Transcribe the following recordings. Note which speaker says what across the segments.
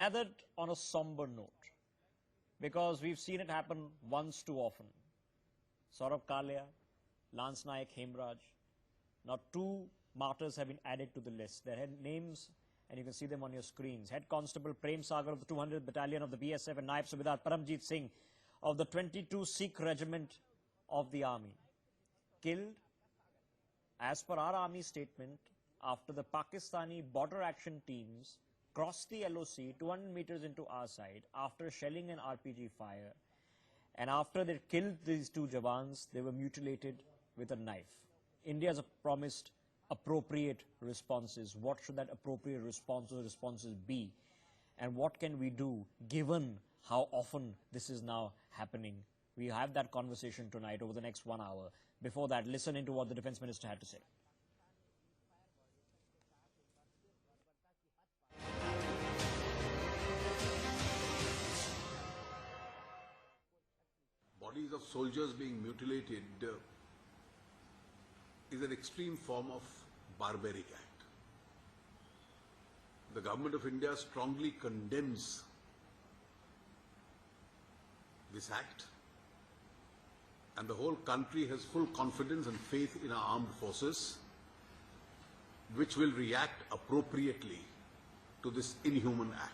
Speaker 1: gathered on a somber note because we've seen it happen once too often. Saurabh Kalia, Naik Hemraj. Now 2 martyrs have been added to the list. Their head names, and you can see them on your screens. Head Constable Prem Sagar of the 200th Battalion of the BSF and Naib Subedar Paramjit Singh of the 22 Sikh Regiment of the Army. Killed, as per our Army statement, after the Pakistani border action teams crossed the LOC 200 meters into our side after shelling an RPG fire. And after they killed these 2 Jawans, they were mutilated with a knife. India has promised appropriate responses. What should that appropriate responses be? And what can we do given how often this is now happening? We have that conversation tonight over the next 1 hour. Before that, listen into what the Defence Minister had to say.
Speaker 2: Bodies of soldiers being mutilated is an extreme form of barbaric act. The Government of India strongly condemns this act, and the whole country has full confidence and faith in our armed forces, which will react appropriately to this inhuman act.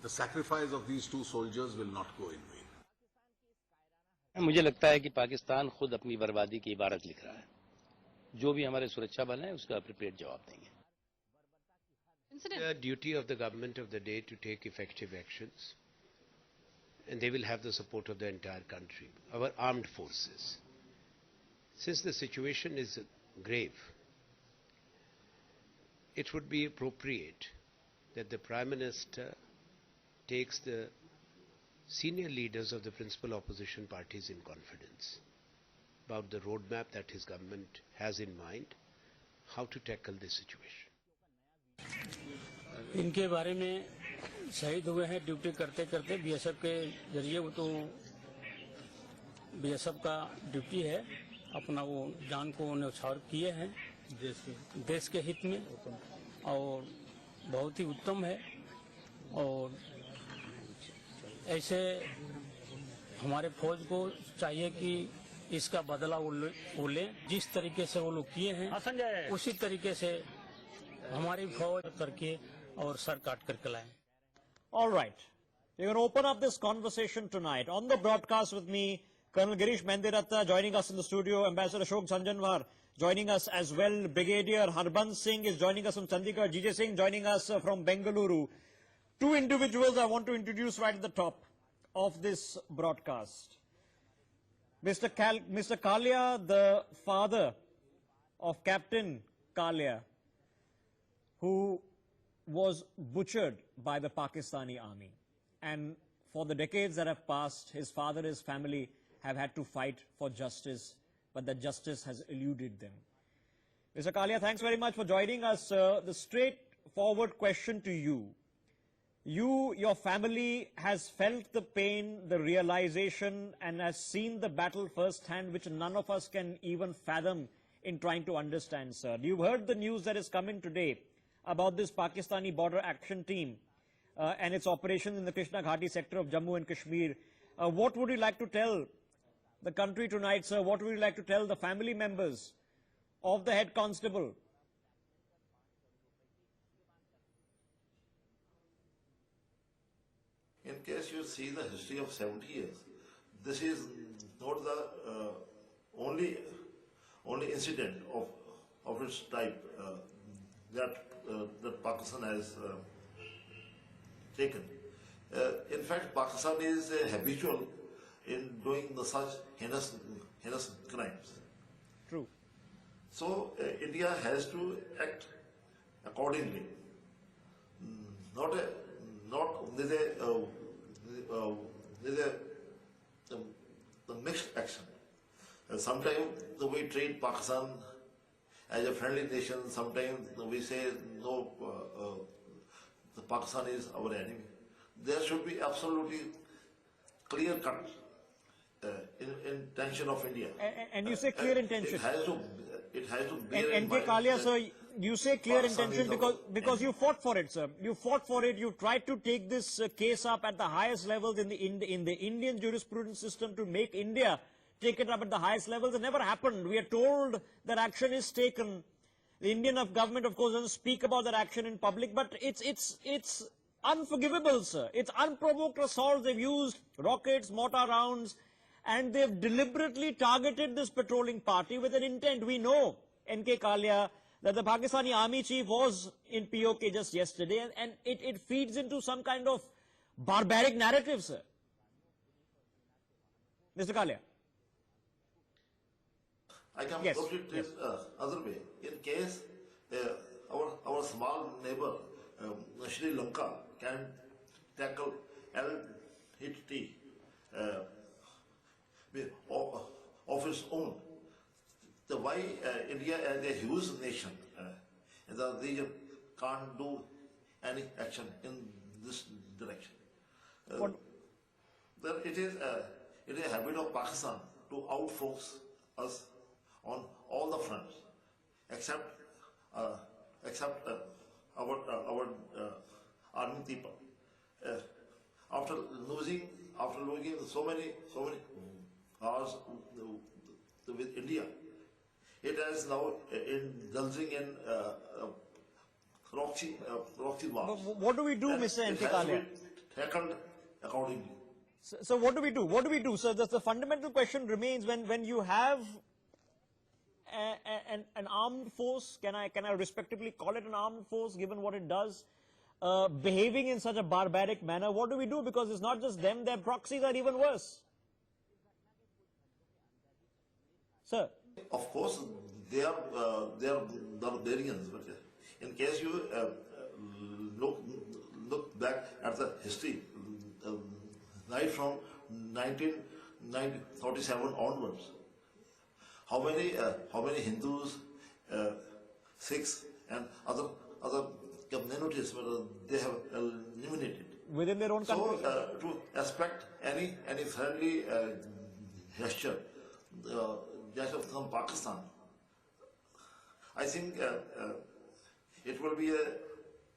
Speaker 2: The sacrifice of these 2 soldiers will not go in vain.
Speaker 3: मुझे लगता है कि पाकिस्तान खुद अपनी बर्बादी की इबारत लिख रहा है. जो भी हमारे सुरक्षा बल हैं उसका एप्रोप्रिएट जवाब देंगे.
Speaker 4: The duty of the government of the day to take effective actions, and they will have the support of the entire country, our armed forces. Since the situation is grave, it would be appropriate that the Prime Minister takes the senior leaders of the principal opposition parties in confidence about the roadmap that his government has in mind, how to tackle this situation.
Speaker 5: इनके बारे में शहीद हुए हैं duty करते करते BSF के जरिए. वो तो बीएसएफ का ड्यूटी है, अपना वो जान को न्यौछावर किए हैं देश के हित में, और बहुत ही उत्तम है. और ऐसे हमारे फौज को चाहिए कि इसका बदला वो लें. जिस तरीके से वो लोग किए हैं उसी तरीके से हमारी फौज करके और सर काट करके लाएं.
Speaker 1: All right. We're going to open up this conversation tonight. On the broadcast with me, Colonel Girish Mendiratta joining us in the studio, Ambassador Ashok Zanjanwar joining us as well, Brigadier Harbans Singh is joining us from Chandigarh, GJ Singh joining us from Bengaluru. 2 individuals I want to introduce right at the top of this broadcast. Mr. Kalia, the father of Captain Kalia, who was butchered by the Pakistani army. And for the decades that have passed, his father, his family have had to fight for justice, but that justice has eluded them. Mr. Kalia, thanks very much for joining us. The straightforward question to you. Your family has felt the pain, the realization, and has seen the battle firsthand, which none of us can even fathom in trying to understand, sir. You've heard the news that is coming today about this Pakistani border action team and its operation in the Krishna Ghati sector of Jammu and Kashmir. What would you like to tell the country tonight, sir? What would you like to tell the family members of the head constable?
Speaker 6: In case you see the history of 70 years, this is not the only incident of its type that Pakistan has taken. In fact, Pakistan is habitual in doing such heinous crimes.
Speaker 1: True.
Speaker 6: So India has to act accordingly. Not with a mixed action. Sometimes we treat Pakistan as a friendly nation. Sometimes we say no, the Pakistan is our enemy. There should be absolutely clear cut intention of India.
Speaker 1: And you say clear intention.
Speaker 6: It has to bear in
Speaker 1: NK
Speaker 6: mind
Speaker 1: Kalia,
Speaker 6: that
Speaker 1: sir, you say clear
Speaker 6: Pakistan
Speaker 1: intention
Speaker 6: is
Speaker 1: because you fought for it, sir. You fought for it. You tried to take this case up at the highest levels in the Indian jurisprudence system to make India take it up at the highest levels. It never happened. We are told that action is taken. The Indian government, of course, doesn't speak about that action in public, but it's unforgivable, sir. It's unprovoked assaults. They've used rockets, mortar rounds, and they've deliberately targeted this patrolling party with an intent. We know, N.K. Kalia, that the Pakistani army chief was in POK just yesterday, and it feeds into some kind of barbaric narrative, sir. Mr. Kalia.
Speaker 6: I can
Speaker 1: Yes,
Speaker 6: put it other way. In case our small neighbor, Sri Lanka, can tackle LHT of its own, why India as a huge nation in the region can't do any action in this direction? It is a habit of Pakistan to outfox us on all the fronts, except our army people. After losing so many wars with India, it is now indulging in proxy wars.
Speaker 1: What do we do, Mr. N.K. Kalia?
Speaker 6: Tackled accordingly.
Speaker 1: So what do we do? What do we do? So the fundamental question remains: when you have an armed force, can I respectably call it an armed force, given what it does, behaving in such a barbaric manner? What do we do? Because it's not just them; their proxies are even worse. Sir.
Speaker 6: Of course, they are barbarians. But in case you look back at the history, right from 1947 onwards, how many Hindus, Sikhs, and other communities they have eliminated
Speaker 1: Within their own country.
Speaker 6: So to expect any friendly gesture from Pakistan, I think it will be an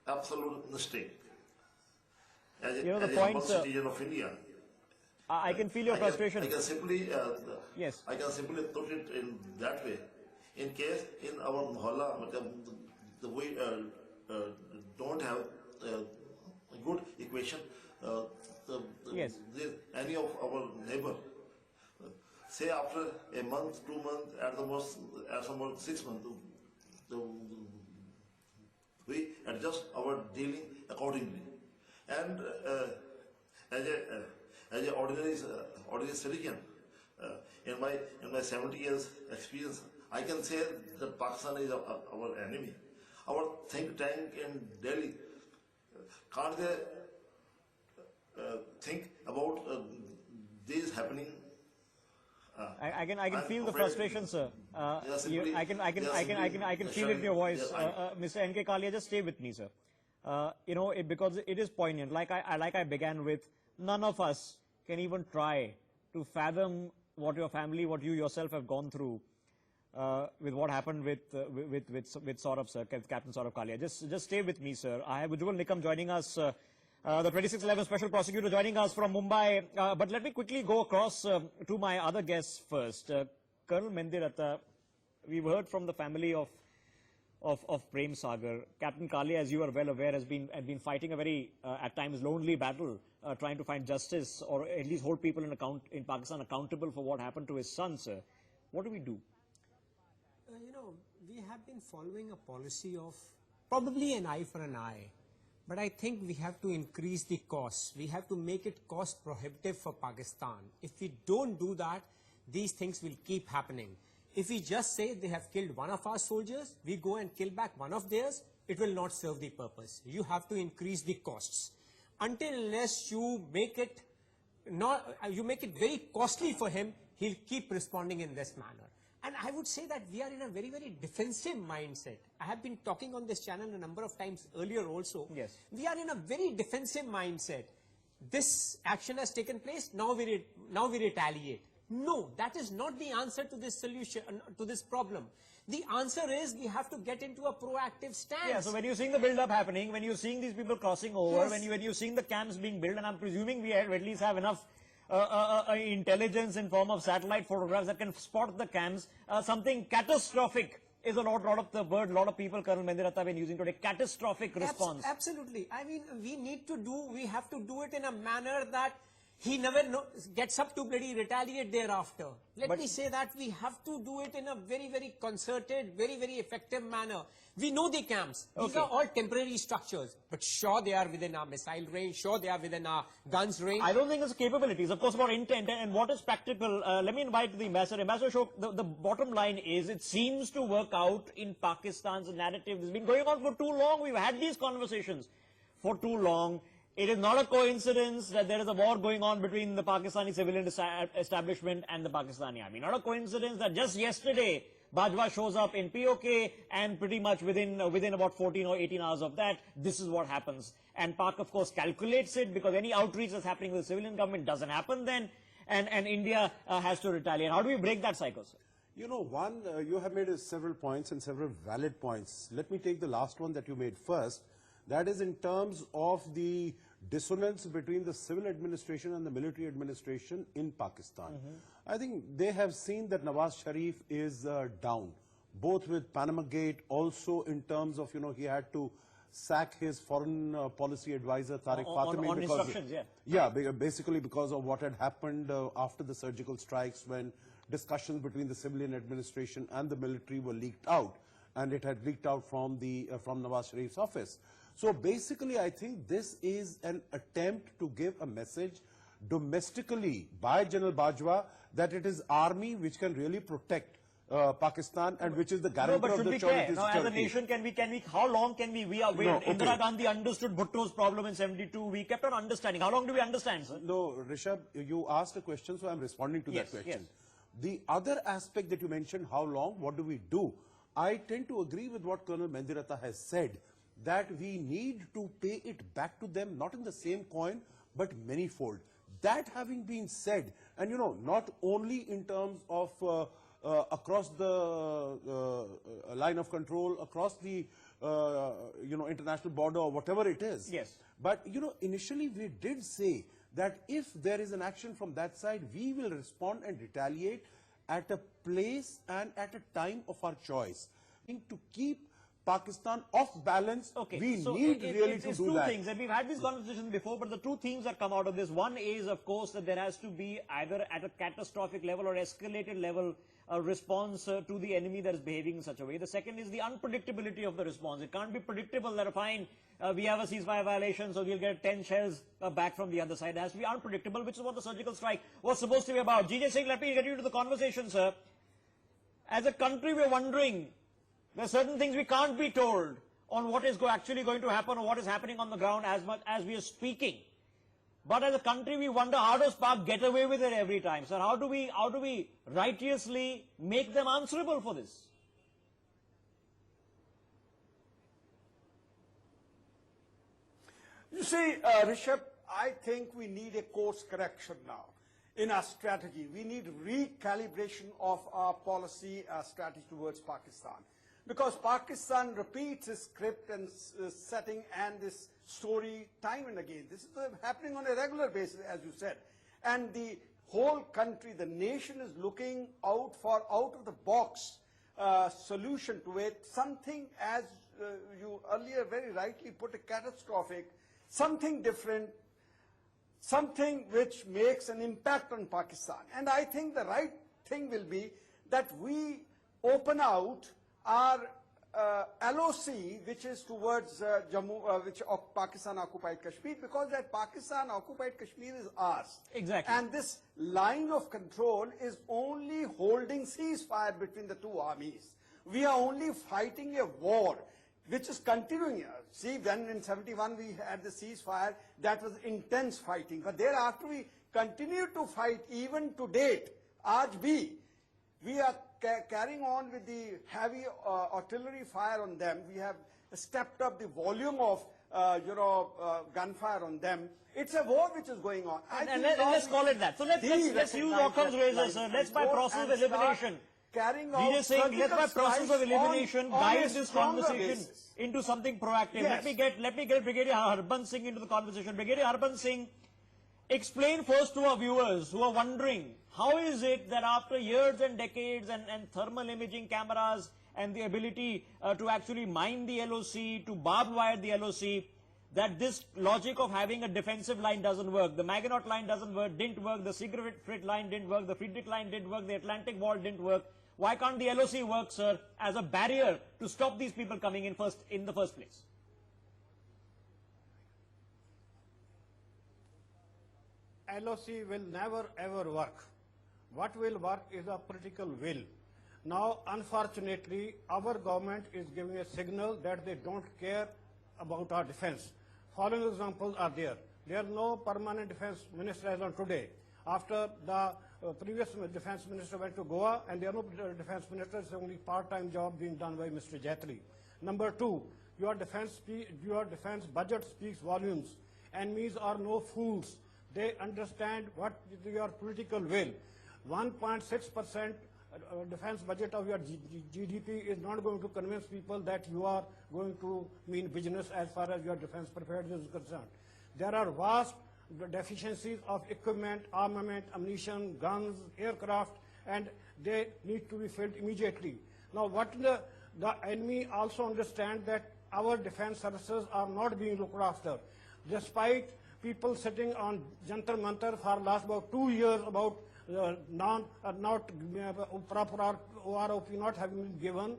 Speaker 6: absolute mistake. As a humble citizen of India,
Speaker 1: I can feel your frustration.
Speaker 6: I can simply
Speaker 1: Yes.
Speaker 6: I can simply put it in that way. In case in our mohalla, we don't have a good equation.
Speaker 1: Yes.
Speaker 6: Any of our neighbor, say after a month, 2 months, at the most 6 months, we adjust our dealing accordingly. And as an ordinary citizen, in my 70 years experience, I can say that Pakistan is our enemy. Our think tank in Delhi, can't they think about this happening?
Speaker 1: I can feel the frustration, sir. I can feel it in your voice, Mr. N.K. Kalia. Just stay with me, sir. Because it is poignant. Like I began with, none of us can even try to fathom what your family, what you yourself have gone through with what happened with Saurabh, sir, Captain Saurabh Kalia. Just stay with me, sir. I have Ujjwal Nikam joining us, the 2611 Special Prosecutor joining us from Mumbai. But let me quickly go across to my other guests first. Colonel Mendiratta, we've heard from the family of Prem Sagar. Captain Kalia, as you are well aware, has been fighting a very, at times, lonely battle, trying to find justice or at least hold people in Pakistan accountable for what happened to his son, sir. What do we do?
Speaker 7: We have been following a policy of probably an eye for an eye. But I think we have to increase the costs. We have to make it cost prohibitive for Pakistan. If we don't do that, these things will keep happening. If we just say they have killed one of our soldiers, we go and kill back one of theirs, it will not serve the purpose. You have to increase the costs. Until unless you make it very costly for him, he'll keep responding in this manner. And I would say that we are in a very, very defensive mindset. I have been talking on this channel a number of times earlier also.
Speaker 1: Yes.
Speaker 7: We are in a very defensive mindset. This action has taken place, now we retaliate. No, that is not the answer to this solution, to this problem. The answer is we have to get into a proactive stance.
Speaker 1: Yeah, so when you're seeing the build-up happening, when you're seeing these people crossing over,
Speaker 7: Yes.
Speaker 1: when you're seeing the camps being built, and I'm presuming we at least have enough intelligence in form of satellite photographs that can spot the camps, something catastrophic is a lot of the word, a lot of people, Colonel Mendiratta, have been using today, catastrophic response.
Speaker 7: Absolutely. I mean, we have to do it in a manner that he never gets up to bloody retaliate thereafter. Let me say that we have to do it in a very, very concerted, very, very effective manner. We know the camps. These are all temporary structures. But sure, they are within our missile range. Sure, they are within our guns range.
Speaker 1: I don't think it's capabilities. Of course, about intent and what is practical. Let me invite the ambassador. Ambassador Ashok, the bottom line is it seems to work out in Pakistan's narrative. It's been going on for too long. We've had these conversations for too long. It is not a coincidence that there is a war going on between the Pakistani civilian establishment and the Pakistani army. Not a coincidence that just yesterday, Bajwa shows up in POK and pretty much within about 14 or 18 hours of that, this is what happens. And Pak, of course, calculates it because any outreach that's happening with the civilian government doesn't happen then, and India has to retaliate. How do we break that cycle, sir?
Speaker 8: You know, one, you have made several points and several valid points. Let me take the last one that you made first. That is in terms of the dissonance between the civil administration and the military administration in Pakistan. I think they have seen that Nawaz Sharif is down, both with Panama Gate, also in terms of, you know, he had to sack his foreign policy advisor, Tariq Fatemi.
Speaker 1: On instructions, yeah.
Speaker 8: Yeah, basically because of what had happened after the surgical strikes when discussions between the civilian administration and the military were leaked out, and it had leaked out from Nawaz Sharif's office. So basically, I think this is an attempt to give a message domestically by General Bajwa that it is army which can really protect Pakistan and which is the guarantor of the security.
Speaker 1: No, as a nation, can we, how long can we wait? No, okay. Indira Gandhi understood Bhutto's problem in 72. We kept on understanding. How long do we understand, sir?
Speaker 8: No, Rishabh, you asked a question, so I'm responding to that question. Yes. The other aspect that you mentioned, how long, what do we do? I tend to agree with what Colonel Mendiratta has said, that we need to pay it back to them, not in the same coin, but manyfold. That having been said, and you know, not only in terms of across the line of control, across the you know, international border or whatever it is.
Speaker 1: Yes.
Speaker 8: But you know, initially we did say that if there is an action from that side, we will respond and retaliate at a place and at a time of our choice. To keep Pakistan off balance, we need really to do
Speaker 1: two
Speaker 8: that.
Speaker 1: Things, and we've had these conversations before, but the two things that come out of this, one is, of course, that there has to be either at a catastrophic level or escalated level a response to the enemy that is behaving in such a way. The second is the unpredictability of the response. It can't be predictable that, fine, we have a ceasefire violation, so we'll get 10 shells back from the other side. It has to be unpredictable, which is what the surgical strike was supposed to be about. G.J. Singh, let me get you to the conversation, sir. As a country, we're wondering, there are certain things we can't be told on what is actually going to happen or what is happening on the ground as much as we are speaking. But as a country, we wonder, how does Pak get away with it every time? Sir, how do we righteously make them answerable for this?
Speaker 9: You see, Rishabh, I think we need a course correction now in our strategy. We need recalibration of our policy, our strategy towards Pakistan. Because Pakistan repeats its script and setting and this story time and again. This is happening on a regular basis, as you said. And the whole country, the nation is looking out for out-of-the-box solution to it. Something, as you earlier very rightly put, a catastrophic, something different, something which makes an impact on Pakistan. And I think the right thing will be that we open out our LOC, which is towards Jammu, which of Pakistan occupied Kashmir, because that Pakistan occupied Kashmir is ours.
Speaker 1: Exactly.
Speaker 9: And this line of control is only holding ceasefire between the two armies. We are only fighting a war which is continuing. See, when in 71 we had the ceasefire, that was intense fighting. But thereafter we continue to fight even to date. Aaj bhi, we are carrying on with the heavy artillery fire on them. We have stepped up the volume of gunfire on them. It's a war which is going on.
Speaker 1: And let's call it that. So let's use Occam's razor, sir. Let's by process of elimination.
Speaker 9: carrying out
Speaker 1: DJ saying, let my process of elimination guide this
Speaker 9: stronger
Speaker 1: conversation
Speaker 9: basis.
Speaker 1: into something proactive.
Speaker 9: Yes.
Speaker 1: Let me get Brigadier Harbans Singh into the conversation. Brigadier Harbans Singh, explain first to our viewers who are wondering, how is it that after years and decades and thermal imaging cameras and the ability to actually mine the LOC, to barbed wire the LOC, that this logic of having a defensive line doesn't work. The Maginot line didn't work, the Siegfried line didn't work, the Friedrich line didn't work, the Atlantic Wall didn't work. Why can't the LOC work, sir, as a barrier to stop these people coming in the first place?
Speaker 9: LOC will never ever work. What will work is a political will. Now, unfortunately, our government is giving a signal that they don't care about our defense. Following examples are there. There is no permanent defense minister as on today. After the previous defense minister went to Goa, and there are no defense ministers, it's only part-time job being done by Mr. Jaitley. Number two, your defense budget speaks volumes. Enemies are no fools. They understand what is your political will. 1.6% defense budget of your GDP is not going to convince people that you are going to mean business as far as your defense preparedness is concerned. There are vast deficiencies of equipment, armament, ammunition, guns, aircraft, and they need to be filled immediately. Now, what the enemy also understand that our defense services are not being looked after. Despite people sitting on Jantar Mantar for last about 2 years about proper OROP not having been given,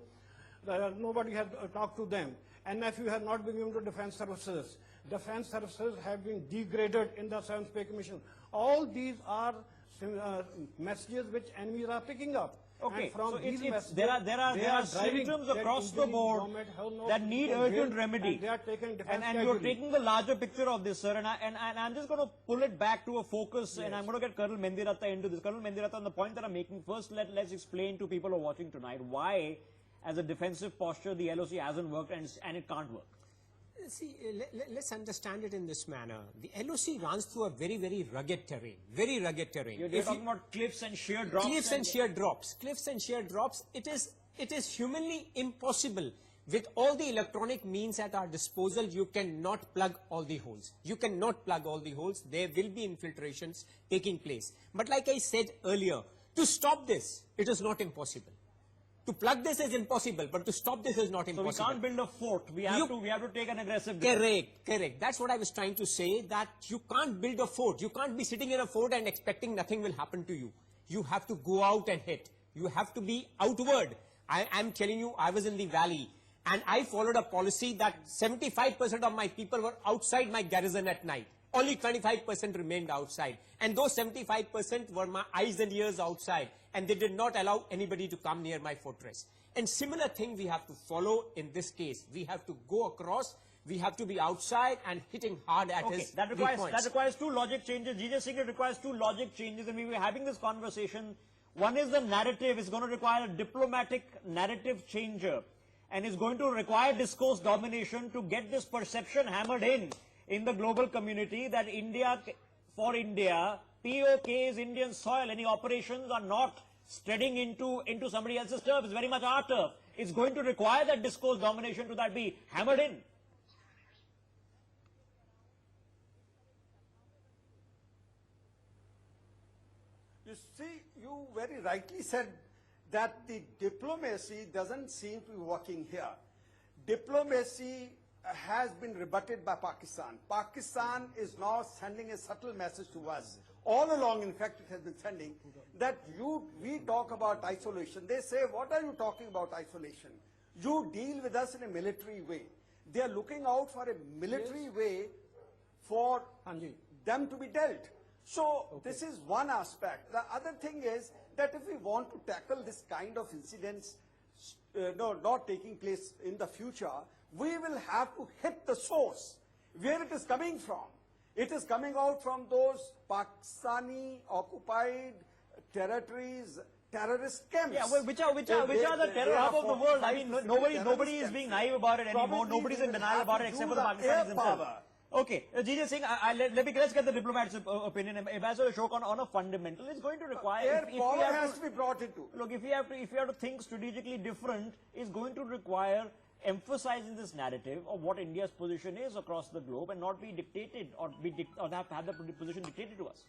Speaker 9: nobody has talked to them. NFU has not been given to defense services. Defense services have been degraded in the 7th Pay Commission. All these are messages which enemies are picking up.
Speaker 1: Okay,
Speaker 9: and from
Speaker 1: so
Speaker 9: these messages,
Speaker 1: there are symptoms across the board that need urgent remedy. And you're taking the larger picture of this, sir. And I'm just going to pull it back to a focus, and I'm going to get Colonel Mendiratta into this. Colonel Mendiratta, on the point that I'm making, first let's explain to people who are watching tonight why, as a defensive posture, the LOC hasn't worked and it can't work.
Speaker 7: See, let's understand it in this manner. The LOC runs through a very, very rugged terrain. Very rugged terrain.
Speaker 1: You're talking about cliffs and sheer drops.
Speaker 7: Cliffs and sheer drops. Cliffs and sheer drops. It is humanly impossible. With all the electronic means at our disposal, you cannot plug all the holes. You cannot plug all the holes. There will be infiltrations taking place. But like I said earlier, to stop this, it is not impossible. To plug this is impossible, but to stop this is not impossible.
Speaker 1: So we can't build a fort. We have to take an aggressive defense.
Speaker 7: Correct. That's what I was trying to say, that you can't build a fort. You can't be sitting in a fort and expecting nothing will happen to you. You have to go out and hit. You have to be outward. I'm telling you, I was in the valley, and I followed a policy that 75% of my people were outside my garrison at night. Only 25% remained outside. And those 75% were my eyes and ears outside. And they did not allow anybody to come near my fortress. And similar thing we have to follow in this case. We have to go across. We have to be outside and hitting hard at his
Speaker 1: that requires two logic changes. DJ Singh, it requires two logic changes. And we were having this conversation. One is the narrative. It's going to require a diplomatic narrative changer. And it's going to require discourse domination to get this perception hammered in the global community that for India, POK is Indian soil. Any operations are not spreading into somebody else's turf. It's very much our turf. It's going to require that discourse domination to that be hammered in.
Speaker 9: You see, you very rightly said that the diplomacy doesn't seem to be working here. Diplomacy has been rebutted by Pakistan. Pakistan is now sending a subtle message to us. All along, in fact, it has been sending that we talk about isolation. They say, what are you talking about isolation? You deal with us in a military way. They are looking out for a military way for them to be dealt. So this is one aspect. The other thing is that if we want to tackle this kind of incidents not taking place in the future, we will have to hit the source, where it is coming from. It is coming out from those Pakistani occupied territories, terrorist camps.
Speaker 1: Yeah, well, which are the terror hub of the world? I mean, nobody is being naive about it anymore. Nobody's in denial about it except for the Pakistanis themselves. Okay, G.J. Singh, let's get the diplomat's opinion. Ambassador Ashok, on a fundamental, it's going to require...
Speaker 9: Air power has to be brought into.
Speaker 1: Look, if you have to think strategically different, it's going to require emphasizing this narrative of what India's position is across the globe and not be dictated or have the position dictated to us.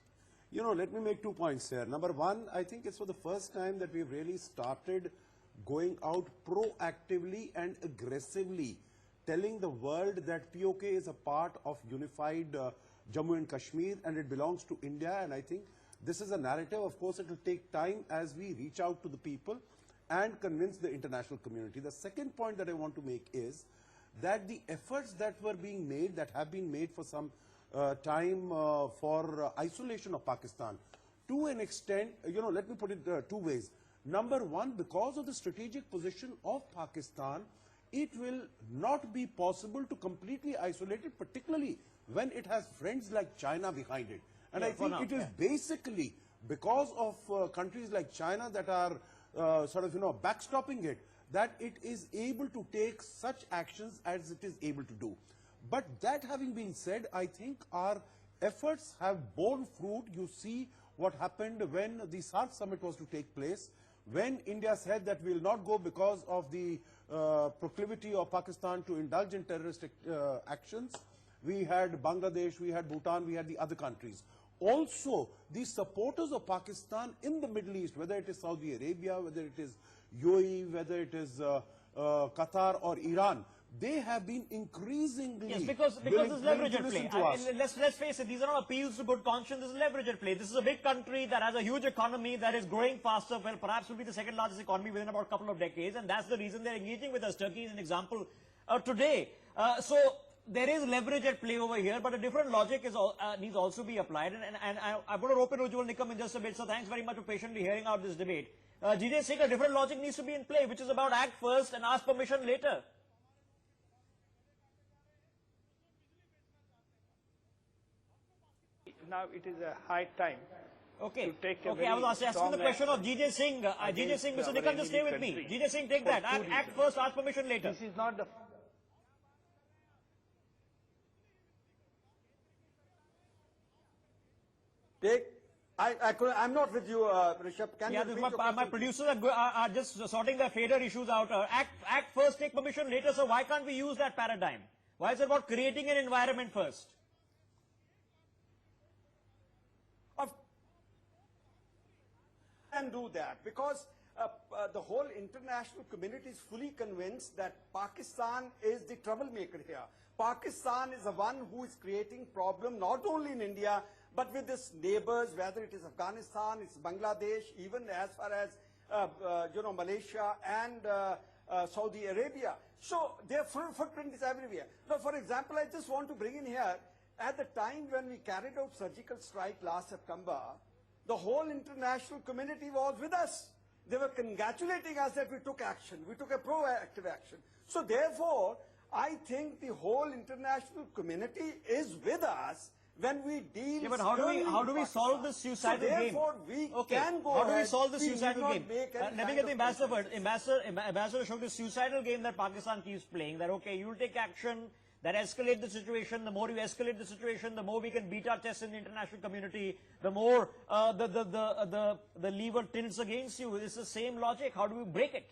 Speaker 8: You know, let me make 2 points here. Number one, I think it's for the first time that we've really started going out proactively and aggressively telling the world that POK is a part of unified Jammu and Kashmir and it belongs to India. And I think this is a narrative. Of course, it will take time as we reach out to the people and convince the international community. The second point that I want to make is that the efforts that were being made, that have been made for some time for isolation of Pakistan, to an extent, you know, let me put it 2 ways. Number one, because of the strategic position of Pakistan, it will not be possible to completely isolate it, particularly when it has friends like China behind it. And I think it is basically because of countries like China that are sort of, you know, backstopping it, that it is able to take such actions as it is able to do. But that having been said, I think our efforts have borne fruit. You see what happened when the SARC summit was to take place, when India said that we will not go because of the proclivity of Pakistan to indulge in terrorist actions. We had Bangladesh, we had Bhutan, we had the other countries. Also, the supporters of Pakistan in the Middle East, whether it is Saudi Arabia, whether it is UAE, whether it is Qatar or Iran, they have been increasingly...
Speaker 1: Yes, because there's leverage at play. Let's face it, these are not appeals to good conscience, this is leverage at play. This is a big country that has a huge economy that is growing faster, well, perhaps will be the second largest economy within about a couple of decades, and that's the reason they're engaging with us. Turkey is an example today. So there is leverage at play over here, but a different logic needs also be applied, and I'm going to open Ujjwal Nikam in just a bit, so thanks very much for patiently hearing out this debate. G.J. Singh, a different logic needs to be in play, which is about act first and ask permission later.
Speaker 9: Now it is a high time.
Speaker 1: Okay.
Speaker 9: To take
Speaker 1: I was asking the question of G.J. Singh. G.J. Singh, Mr. Nikam, just stay with me. G.J. Singh, take that. Act first, ask permission later.
Speaker 9: This is not the... I'm not with you, Rishabh. Can you
Speaker 1: my producers are just sorting their fader issues out. Act first, take permission later. So why can't we use that paradigm? Why is it about creating an environment first?
Speaker 9: Can do that because the whole international community is fully convinced that Pakistan is the troublemaker here. Pakistan is the one who is creating problem not only in India but with its neighbors, whether it is Afghanistan, it's Bangladesh, even as far as Malaysia and Saudi Arabia. So their footprint is everywhere. Now, for example, I just want to bring in here, at the time when we carried out surgical strike last September, the whole international community was with us. They were congratulating us that we took action. We took a proactive action. So therefore, I think the whole international community is with us when we deal.
Speaker 1: Yeah, but how do we solve this suicidal game?
Speaker 9: Therefore, we can go
Speaker 1: How do we solve this suicidal game? Let me get the ambassador first. Ambassador showed the suicidal game that Pakistan keeps playing. That okay, you'll take action. That escalate the situation. The more you escalate the situation, the more we can beat our chest in the international community. The more the lever tilts against you. It's the same logic. How do we break it?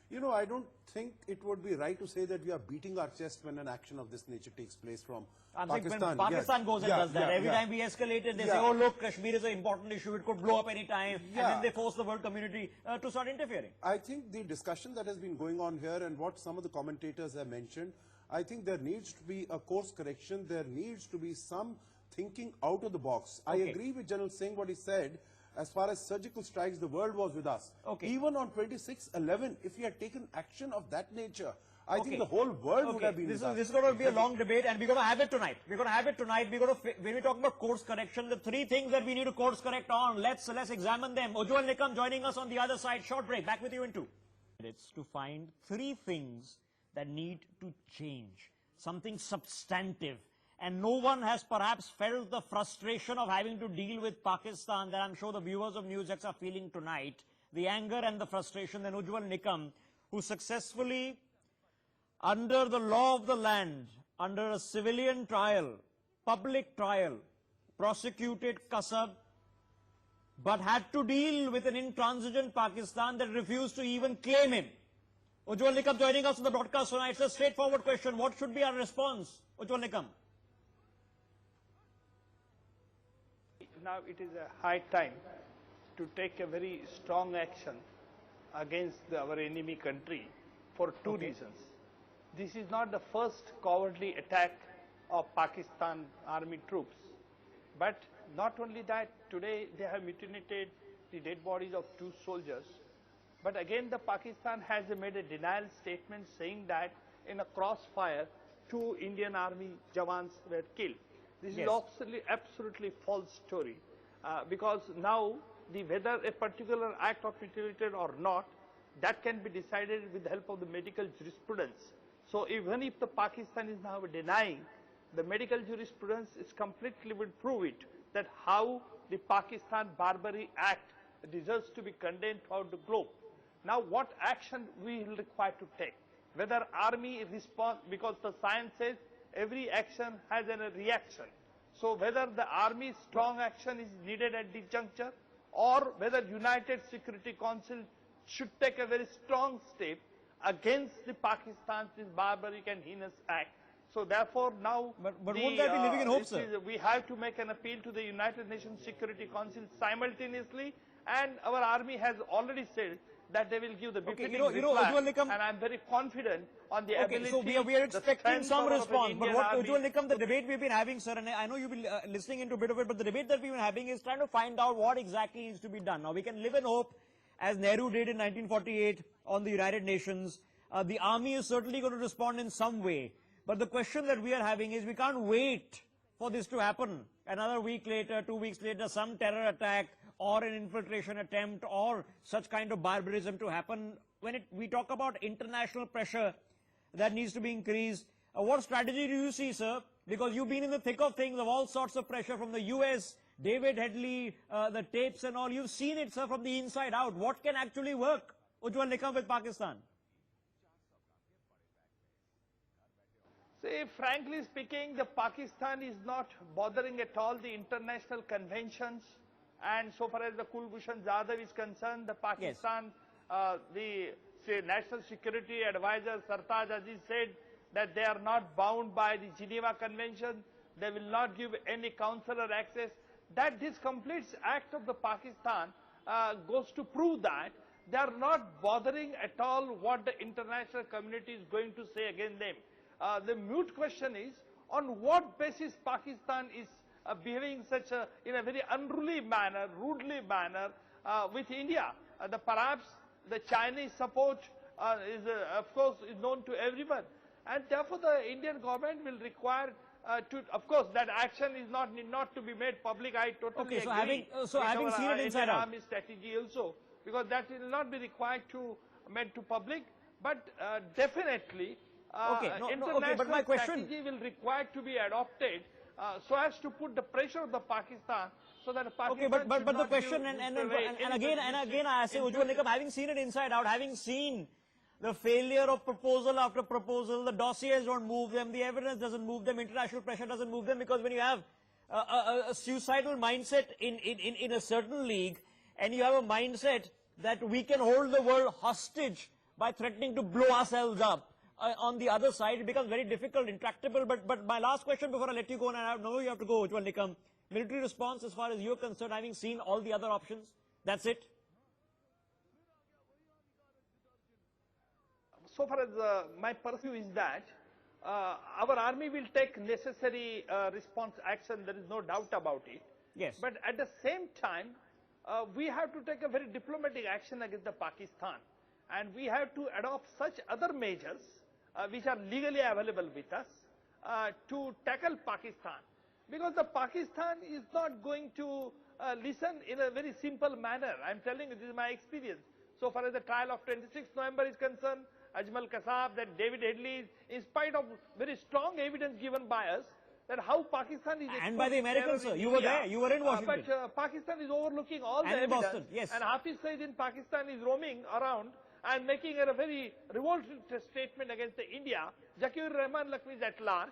Speaker 8: You know, I don't think it would be right to say that we are beating our chest when an action of this nature takes place from Pakistan.
Speaker 1: When Pakistan goes and does that, every time we escalate it, they say, oh look, Kashmir is an important issue, it could blow up any time, and then they force the world community to start interfering.
Speaker 8: I think the discussion that has been going on here and what some of the commentators have mentioned, I think there needs to be a course correction, there needs to be some thinking out of the box. I agree with General Singh what he said. As far as surgical strikes, the world was with us. Even on 26/11, if we had taken action of that nature, I think the whole world would have been with us.
Speaker 1: This is going to be a long debate, and we're going to have it tonight. We're going to have it tonight. When we talk about course correction, the three things that we need to course correct on, let's examine them. Ujjwal Nikam joining us on the other side. Short break. Back with you in 2 minutes to find 3 things that need to change. Something substantive. And no one has perhaps felt the frustration of having to deal with Pakistan that I'm sure the viewers of NewsX are feeling tonight. The anger and the frustration. Then Ujjwal Nikam, who successfully, under the law of the land, under a civilian trial, public trial, prosecuted Kasab, but had to deal with an intransigent Pakistan that refused to even claim him. Ujjwal Nikam joining us on the broadcast tonight. It's a straightforward question. What should be our response? Ujjwal Nikam.
Speaker 10: Now it is a high time to take a very strong action against our enemy country for two reasons. This is not the first cowardly attack of Pakistan army troops, but not only that, today they have mutilated the dead bodies of 2 soldiers, but again the Pakistan has made a denial statement saying that in a crossfire 2 Indian army Jawans were killed. This is absolutely false story, because now whether a particular act of mutilated or not, that can be decided with the help of the medical jurisprudence. So even if the Pakistan is now denying, the medical jurisprudence is completely will prove it, that how the Pakistan barbary act deserves to be condemned throughout the globe. Now what action we will require to take? Whether army response, because the science says every action has a reaction. So whether the army's strong action is needed at this juncture, or whether United Security Council should take a very strong step against the Pakistan's this barbaric and heinous act. So therefore now,
Speaker 1: but won't that be living in hope, sir?
Speaker 10: We have to make an appeal to the United Nations Security Council simultaneously, and our army has already said that they will give the befitting reply, and I am very confident on the ability.
Speaker 1: So we are expecting some response. But what, Ujjwal Nikam, the debate we've been having, sir, and I know you've been listening into a bit of it, but the debate that we've been having is trying to find out what exactly needs to be done. Now we can live in hope, as Nehru did in 1948 on the United Nations. The army is certainly going to respond in some way. But the question that we are having is we can't wait for this to happen. Another week later, 2 weeks later, some terror attack or an infiltration attempt or such kind of barbarism to happen. When we talk about international pressure that needs to be increased, what strategy do you see, sir? Because you've been in the thick of things, of all sorts of pressure from the US, David Headley, the tapes and all. You've seen it, sir, from the inside out. What can actually work, Ujjwal Nikam, with Pakistan?
Speaker 10: See, frankly speaking, the Pakistan is not bothering at all the international conventions, and so far as the Kulbhushan Jadhav is concerned, the Pakistan, the National Security Advisor Sartaj Aziz said that they are not bound by the Geneva Convention, they will not give any consular access. That this complete act of the Pakistan goes to prove that they are not bothering at all what the international community is going to say against them. The mute question is, on what basis Pakistan is behaving in a very unruly manner, rudely manner with India. Perhaps the Chinese support is, of course, is known to everyone, and therefore the Indian government will require to, of course, that action is not to be made public. I totally agree.
Speaker 1: So having seen it inside out,
Speaker 10: army strategy also, because that will not be required to made to public, but definitely.
Speaker 1: But my question
Speaker 10: strategy will require to be adopted so as to put the pressure on the Pakistan, so that Pakistan
Speaker 1: but the question and again I say, Ujjwal Nikam, having seen it inside out, having seen the failure of proposal after proposal, the dossiers don't move them, the evidence doesn't move them, international pressure doesn't move them, because when you have a suicidal mindset in a certain league, and you have a mindset that we can hold the world hostage by threatening to blow ourselves up, on the other side, it becomes very difficult, intractable. But my last question before I let you go, and I know you have to go, Ujjwal Nikam, military response as far as you're concerned, having seen all the other options, that's it?
Speaker 10: So far as my purview is that our army will take necessary response action, there is no doubt about it.
Speaker 1: Yes.
Speaker 10: But at the same time, we have to take a very diplomatic action against the Pakistan, and we have to adopt such other measures which are legally available with us to tackle Pakistan, because the Pakistan is not going to listen in a very simple manner. I am telling you, this is my experience. So far as the trial of 26th November is concerned, Ajmal Kasab, that David Headley, in spite of very strong evidence given by us, that how Pakistan is
Speaker 1: and by the Americans, sir. You were there, you were in Washington.
Speaker 10: But Pakistan is overlooking all the evidence,
Speaker 1: Boston, yes.
Speaker 10: And Hafiz Saeed in Pakistan is roaming around and making a very revolting statement against India. Zakir Rahman Lakmi is at large.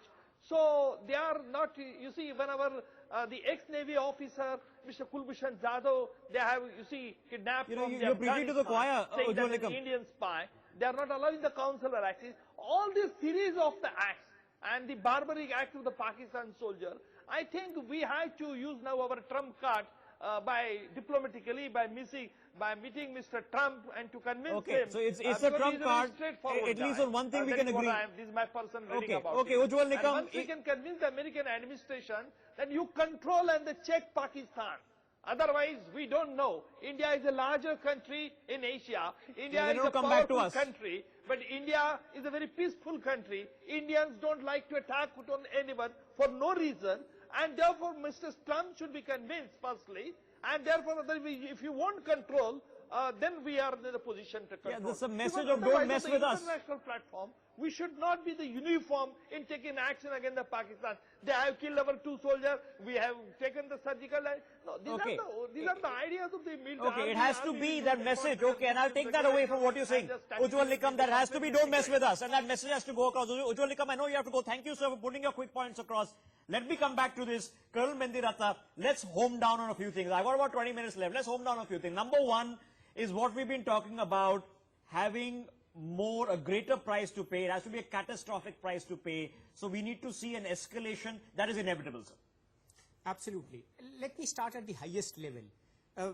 Speaker 10: So they are not, you see, whenever the ex-Navy officer, Mr. Kulbhushan Jadhav, they have, you see, kidnapped from
Speaker 1: you're preaching to the choir,
Speaker 10: saying that
Speaker 1: Ujjwal
Speaker 10: an
Speaker 1: Nikam.
Speaker 10: Indian spy. They are not allowing the consular access. All this series of the acts and the barbaric act of the Pakistan soldier, I think we have to use now our trump card by diplomatically, by meeting Mr. Trump and to convince him.
Speaker 1: So it's a trump card. At least on one thing we can agree.
Speaker 10: This is my person reading about
Speaker 1: Okay,
Speaker 10: it.
Speaker 1: Ujjwal Nikam.
Speaker 10: And once we can convince the American administration that you control and check Pakistan. Otherwise, we don't know. India is a larger country in Asia. India is a powerful country. But India is a very peaceful country. Indians don't like to attack on anyone for no reason. And therefore, Mr. Trump should be convinced, firstly. And therefore, if you want control, then we are in a position to control.
Speaker 1: Yeah, there's a message of don't mess with us.
Speaker 10: International platform, we should not be the uniform in taking action against the Pakistan. They have killed our 2 soldiers. We have taken the surgical line. No, these are the ideas of the military.
Speaker 1: Okay, it has to be that message. Okay, and I'll take that away from what you're saying. Ujjwal Nikam, that has to be don't mess with us. And that message has to go across. Ujjwal Nikam, I know you have to go. Thank you, sir, for putting your quick points across. Let me come back to this. Colonel Mendiratta, let's home down on a few things. I've got about 20 minutes left. Let's home down on a few things. Number one is what we've been talking about, having a greater price to pay. It has to be a catastrophic price to pay. So we need to see an escalation that is inevitable, sir.
Speaker 7: Absolutely. Let me start at the highest level.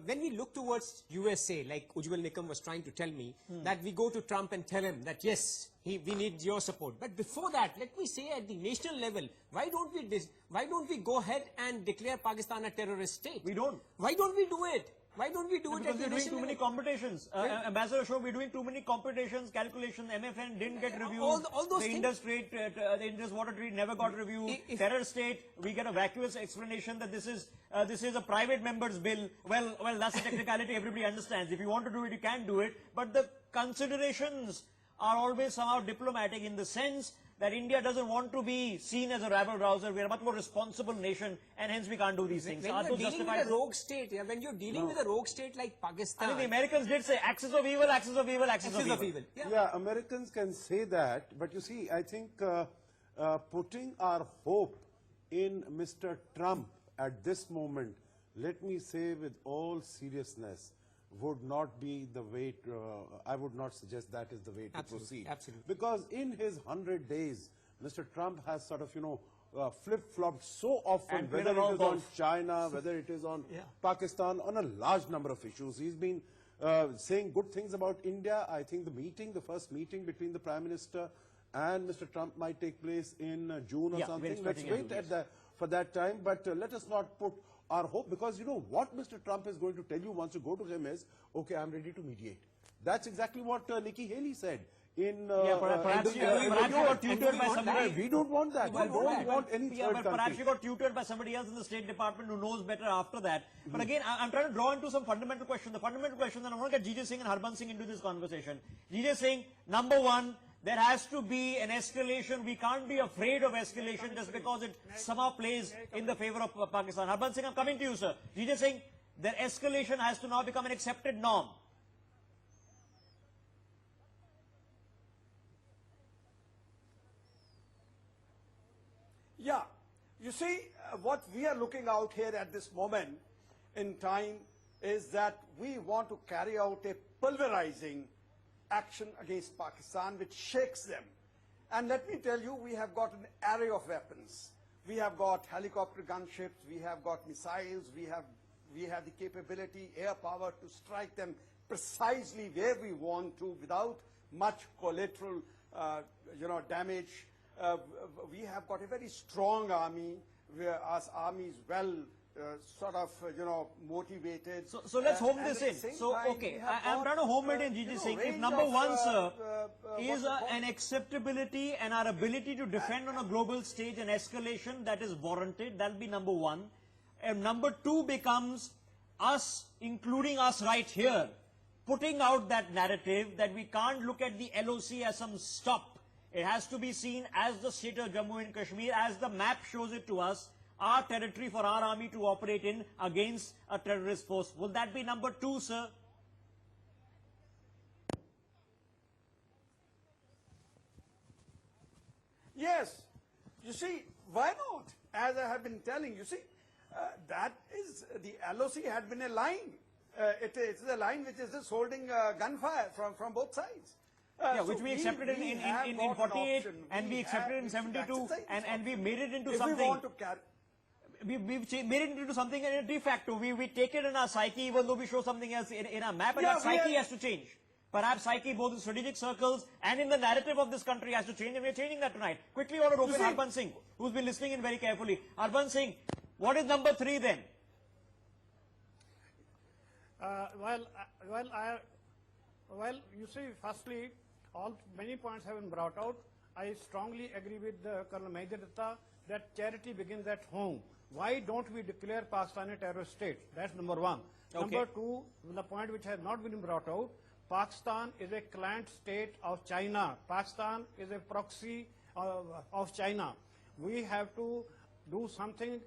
Speaker 7: When we look towards USA, like Ujjwal Nikam was trying to tell me, that we go to Trump and tell him that yes, we need your support. But before that, let me say at the national level, why don't we go ahead and declare Pakistan a terrorist state?
Speaker 1: We don't.
Speaker 7: Why don't we do it? Why don't we do it?
Speaker 1: Because we're doing too many competitions. Ambassador Ashok, we're doing too many competitions, calculations. MFN didn't get reviewed.
Speaker 7: All those
Speaker 1: the Indus Trade, the Indus Water Treaty never got reviewed. Terror state, we get a vacuous explanation that this is a private member's bill. Well, that's a technicality everybody understands. If you want to do it, you can do it. But the considerations are always somehow diplomatic in the sense that India doesn't want to be seen as a rabble-rouser. We are a much more responsible nation, and hence we can't do these things.
Speaker 7: When you're dealing with a rogue state, when you're dealing with a rogue state like Pakistan...
Speaker 1: I mean, the Americans did say axis of evil, axis of evil, axis of evil.
Speaker 8: Yeah, Americans can say that, but you see, I think putting our hope in Mr. Trump at this moment, let me say with all seriousness, would not be the way to, I would not suggest that is the way to proceed.
Speaker 7: Absolutely.
Speaker 8: Because in his 100 days, Mr. Trump has sort of, flip-flopped so often,
Speaker 1: and
Speaker 8: whether it is on China, whether it is on Pakistan, on a large number of issues. He's been saying good things about India. I think the first meeting between the Prime Minister and Mr. Trump might take place in June or something. Let's wait for that time, but let us not put our hope, because you know what Mr. Trump is going to tell you once you go to him is, okay, I'm ready to mediate. That's exactly what Nikki Haley said.
Speaker 1: Perhaps you got tutored by somebody.
Speaker 8: We don't want that. We don't want any third country.
Speaker 1: Perhaps you got tutored by somebody else in the State Department who knows better after that. But again, I'm trying to draw into some fundamental question. The fundamental question, and I want to get GJ Singh and Harbans Singh into this conversation. GJ Singh, number one, there has to be an escalation. We can't be afraid of escalation just because it somehow plays in the favor of Pakistan. Harbans Singh, I'm coming to you, sir. GJ Singh, the escalation has to now become an accepted norm.
Speaker 9: Yeah, you see, what we are looking out here at this moment in time is that we want to carry out a pulverizing action against Pakistan which shakes them. And let me tell you, we have got an array of weapons. We have got helicopter gunships, we have got missiles, we have the capability, air power to strike them precisely where we want to without much collateral damage. We have got a very strong army, our army is well motivated.
Speaker 1: So let's home this in. So, okay, I'm trying to home it in, GJ Singh. If number one, sir, is an acceptability and our ability to defend on a global stage an escalation that is warranted, that'll be number one. And number two becomes us, including us right here, putting out that narrative that we can't look at the LOC as some stop. It has to be seen as the state of Jammu and Kashmir, as the map shows it to us, our territory for our army to operate in against a terrorist force. Will that be number two, sir?
Speaker 9: Yes. You see, Why not? As I have been telling you, see, that is, the LOC had been a line. It is a line which is just holding gunfire from both sides.
Speaker 1: Yeah,
Speaker 9: So
Speaker 1: which we accepted in 48, and we accepted in 72, and we made it into something.
Speaker 9: If we want to carry...
Speaker 1: We've made it into something de facto. We take it in our psyche, even though we show something else in our map, and that psyche has to change. Perhaps psyche, both in strategic circles and in the narrative of this country, has to change, and we're changing that tonight. Quickly, I want to open Harbans Singh, who's been listening in very carefully. Harbans Singh, what is number 3 then?
Speaker 11: Well, you see, firstly, many points have been brought out. I strongly agree with Colonel Mahidadatta that charity begins at home. Why don't we declare Pakistan a terrorist state? That's number 1.
Speaker 1: Okay.
Speaker 11: Number 2, the point which has not been brought out, Pakistan is a client state of China. Pakistan is a proxy of China. We have to do something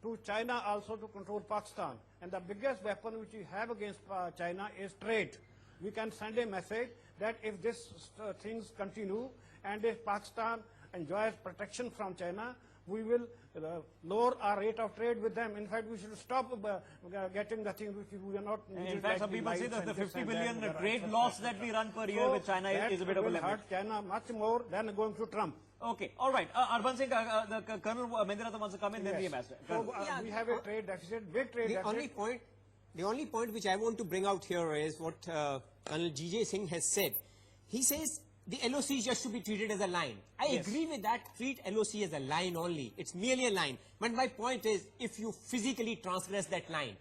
Speaker 11: to China also to control Pakistan. And the biggest weapon which we have against China is trade. We can send a message that if these things continue and if Pakistan enjoys protection from China, we will lower our rate of trade with them. In fact, we should stop getting the things which we are not...
Speaker 1: In fact, some people say that the 50 billion trade loss that we run per year with China is a bit of a leverage.
Speaker 11: Hurt China much more than going to Trump.
Speaker 1: Okay, all right. Harbans Singh, the Colonel Mahidadatta wants to come in, then the ambassador.
Speaker 11: So, we have a trade deficit, big trade deficit.
Speaker 7: The only point which I want to bring out here is what Colonel G.J. Singh has said. He says the LOC just should be treated as a line. I agree with that. Treat LOC as a line only. It's merely a line. But my point is, if you physically transgress that line,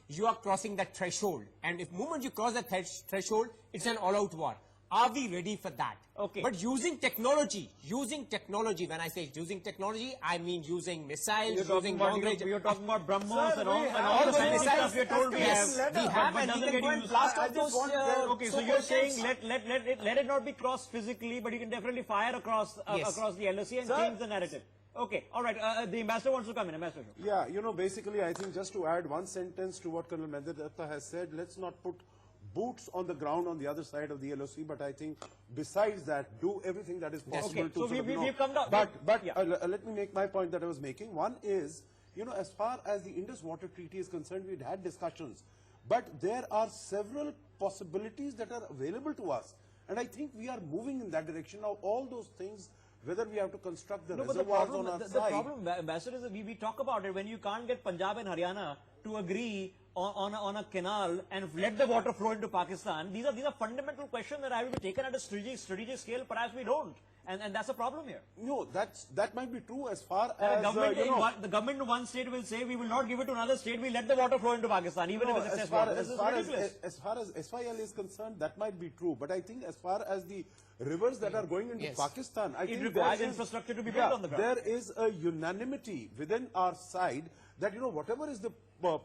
Speaker 7: you are crossing that threshold. And if moment you cross that threshold, it's an all-out war. Are we ready for that?
Speaker 1: Okay.
Speaker 7: But using technology, when I say using technology, I mean using missiles, using long range.
Speaker 1: You're talking about BrahMos and all the fancy stuff you're told we have.
Speaker 7: We have, and we can go and blast off those.
Speaker 1: Okay, so you're saying let it not be crossed physically, but you can definitely fire across the LOC and change the narrative. Okay, all right. The ambassador wants to come in. Ambassador.
Speaker 8: Yeah, basically, I think just to add one sentence to what Colonel Mahidadatta has said, let's not put boots on the ground on the other side of the LOC, but I think besides that, do everything that is possible to
Speaker 1: we've come down.
Speaker 8: But let me make my point that I was making. One is, as far as the Indus Water Treaty is concerned, we'd had discussions, but there are several possibilities that are available to us, and I think we are moving in that direction. Now, all those things, whether we have to construct the reservoirs on our side.
Speaker 1: The problem, Ambassador, is we talk about it when you can't get Punjab and Haryana to agree on a canal and let the water flow into Pakistan. These are fundamental questions that have to be taken at a strategic scale. Perhaps we don't, and that's a problem here.
Speaker 8: No, that might be true as far as
Speaker 1: the government in one state will say we will not give it to another state. We let the water flow into Pakistan, even if it's excess water.
Speaker 8: As far as SYL is concerned, that might be true. But I think as far as the rivers that are going into Pakistan, I think
Speaker 1: it requires infrastructure to be built on the ground.
Speaker 8: There is a unanimity within our side that whatever is the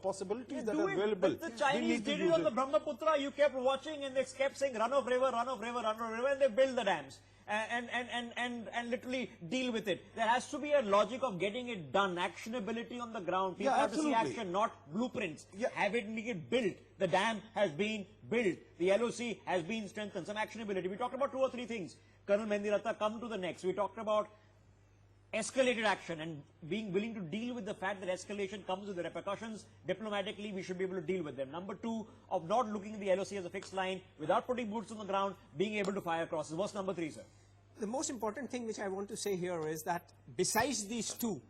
Speaker 8: possibilities that are available.
Speaker 1: But the Chinese did it on the Brahmaputra. You kept watching and they kept saying run of river, and they build the dams and literally deal with it. There has to be a logic of getting it done, actionability on the ground. People have to see action, not blueprints. Have it built. The dam has been built. The LOC has been strengthened. Some actionability. We talked about 2 or 3 things. Colonel Mahidadatta, come to the next. We talked about escalated action and being willing to deal with the fact that escalation comes with the repercussions. Diplomatically, we should be able to deal with them. Number 2, of not looking at the LOC as a fixed line, without putting boots on the ground, being able to fire crosses. What's number 3, sir?
Speaker 7: The most important thing which I want to say here is that besides these 2,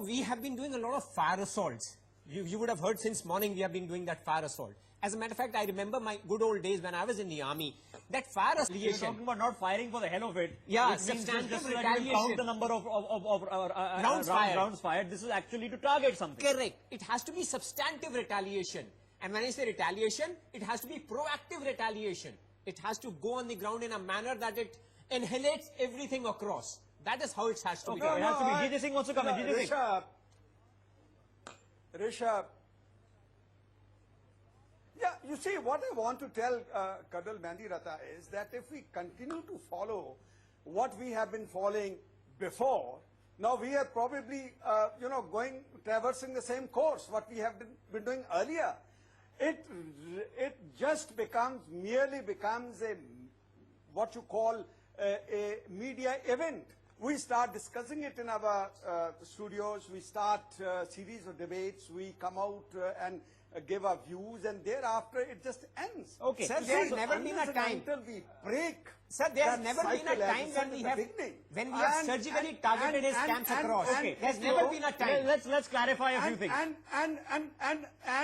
Speaker 7: we have been doing a lot of fire assaults. You would have heard since morning we have been doing that fire assault. As a matter of fact, I remember my good old days when I was in the army. That fire assault.
Speaker 1: You're talking about not firing for the hell of it.
Speaker 7: Yeah,
Speaker 1: which means
Speaker 7: substantive
Speaker 1: just
Speaker 7: retaliation.
Speaker 1: Count the number of rounds fired. This is actually to target something.
Speaker 7: Correct. It has to be substantive retaliation. And when I say retaliation, it has to be proactive retaliation. It has to go on the ground in a manner that it annihilates everything across. That is how it has to be.
Speaker 1: Okay, it has to be. G.J. Singh wants to come in. G.J. Singh.
Speaker 9: Rishabh. Yeah, you see, what I want to tell Colonel Mahidadatta is that if we continue to follow what we have been following before, now we are probably, traversing the same course, what we have been doing earlier. It just merely becomes a, what you call a media event. We start discussing it in our studios, we start a series of debates, we come out and give our views, and thereafter it just ends.
Speaker 7: Okay. Sir,
Speaker 9: You
Speaker 7: there has
Speaker 9: see,
Speaker 7: never been a
Speaker 9: unless and
Speaker 7: time.
Speaker 9: until we break.
Speaker 7: Sir, there has
Speaker 9: that
Speaker 7: never been a
Speaker 9: cycle, as
Speaker 7: time
Speaker 9: you said
Speaker 7: when we
Speaker 9: in the
Speaker 7: have
Speaker 9: beginning.
Speaker 7: surgically targeted his camps across.
Speaker 1: Okay.
Speaker 7: There's never been a time.
Speaker 1: Let's clarify a few things.
Speaker 9: And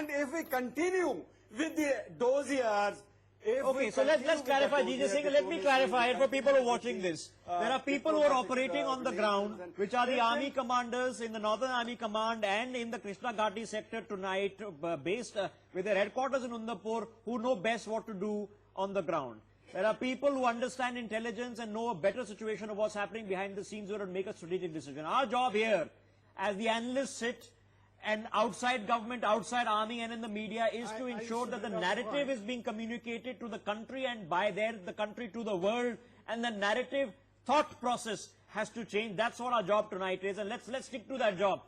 Speaker 9: if we continue with the dossiers,
Speaker 1: Okay, so let's clarify, Jijit Singh. Let me clarify it for people who are watching this. There are people who are operating on the ground, which are the army commanders in the Northern Army Command and in the Krishna Ghati sector tonight, based with their headquarters in Undapur, who know best what to do on the ground. There are people who understand intelligence and know a better situation of what's happening behind the scenes who will make a strategic decision. Our job here, as the analysts sit, and outside government, outside army and in the media, is to ensure that the narrative is being communicated to the country, and by there the country to the world, and the narrative thought process has to change. That's what our job tonight is, and let's stick to that job.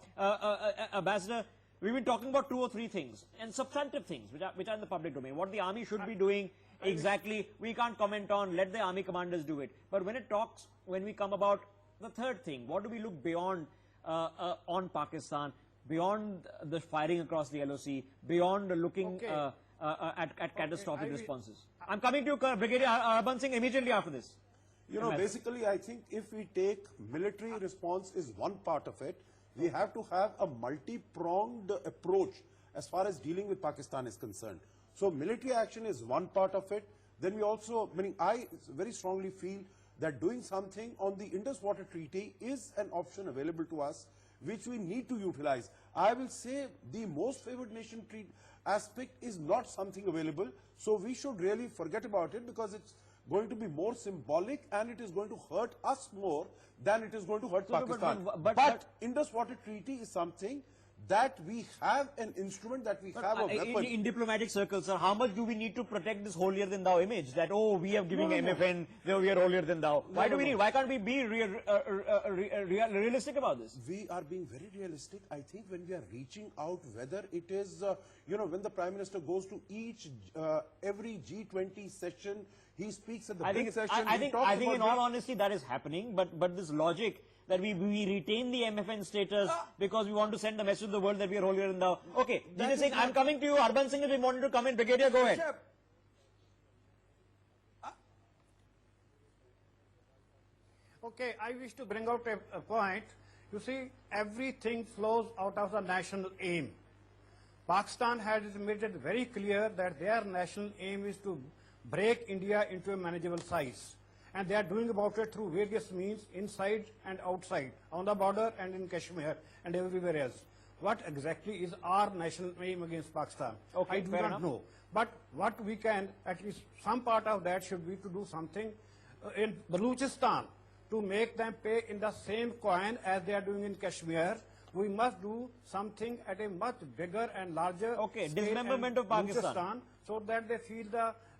Speaker 1: Ambassador, we've been talking about 2 or 3 things, and substantive things which are in the public domain. What the army should be doing exactly, we can't comment on, let the army commanders do it. But when we come about the third thing, what do we look beyond on Pakistan, beyond the firing across the LOC, beyond looking at catastrophic responses? I'm coming to you, Brigadier Harbans Singh, immediately after this.
Speaker 8: You know, basically, I think if we take military response is one part of it, we have to have a multi-pronged approach as far as dealing with Pakistan is concerned. So military action is one part of it. Then we also, I very strongly feel that doing something on the Indus Water Treaty is an option available to us, which we need to utilize. I will say the most favored nation aspect is not something available, so we should really forget about it, because it's going to be more symbolic and it is going to hurt us more than it is going to hurt Pakistan. But Indus Water Treaty is something that we have an instrument, that we have a weapon.
Speaker 1: In diplomatic circles, sir, how much do we need to protect this holier than thou image? That, oh, we are giving MFN, we are holier than thou. Why do we need? Why can't we be realistic about this?
Speaker 8: We are being very realistic. I think when we are reaching out, whether it is, when the Prime Minister goes to every G20 session, he speaks at the big session.
Speaker 1: I think in all honesty that is happening, but this logic that we retain the MFN status because we want to send the message to the world that we are holier than thou. Okay, Jijit Singh, I'm coming to you. Harbans Singh, if you wanted to come in, Brigadier, go ahead.
Speaker 11: Okay, I wish to bring out a point. You see, everything flows out of the national aim. Pakistan has made it very clear that their national aim is to break India into a manageable size. And they are doing about it through various means, inside and outside, on the border and in Kashmir and everywhere else. What exactly is our national aim against Pakistan?
Speaker 1: Okay,
Speaker 11: I do not know. But what we can, at least some part of that should be to do something in Balochistan to make them pay in the same coin as they are doing in Kashmir. We must do something at a much bigger and larger scale
Speaker 1: dismemberment of Pakistan,
Speaker 11: Balochistan, so that they feel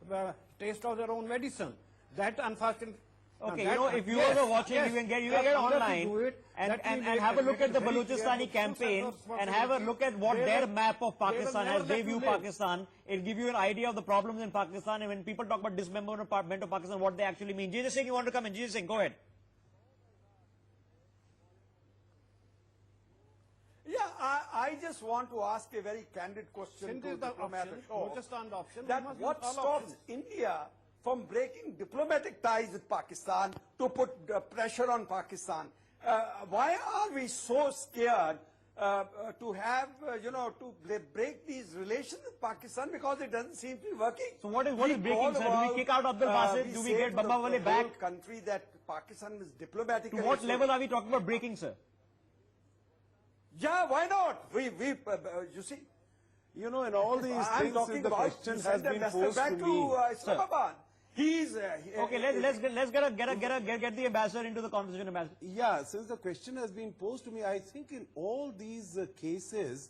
Speaker 11: the taste of their own medicine. That unfortunately.
Speaker 1: Okay, if viewers are watching, you can get online and have a look at the Balochistan campaign and have a look at what their map of Pakistan as they view Pakistan. It'll give you an idea of the problems in Pakistan, and when people talk about dismemberment of Pakistan, what they actually mean. Jijit Singh, you want to come in? Jijit Singh, go ahead.
Speaker 9: Yeah, I just want to ask a very candid question to the option. That what stops India from breaking diplomatic ties with Pakistan to put pressure on Pakistan? Why are we so scared to have, to break these relations with Pakistan, because it doesn't seem to be working?
Speaker 1: So what is breaking, sir? Do we kick out Abdul Basit? Do we get Baba Wale back?
Speaker 9: Country that Pakistan is diplomatically.
Speaker 1: To what level are we talking about breaking, sir?
Speaker 9: Yeah, why not? You see.
Speaker 8: In all these things, the question has been posed to me.
Speaker 9: Islamabad.
Speaker 1: Okay, let's get the ambassador into the conversation, ambassador.
Speaker 8: Yeah, since the question has been posed to me, I think in all these cases,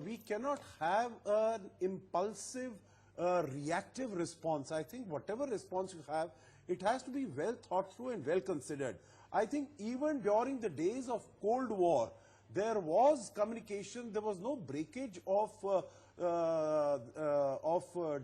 Speaker 8: we cannot have an impulsive, reactive response. I think whatever response you have, it has to be well thought through and well considered. I think even during the days of Cold War, there was communication, there was no breakage of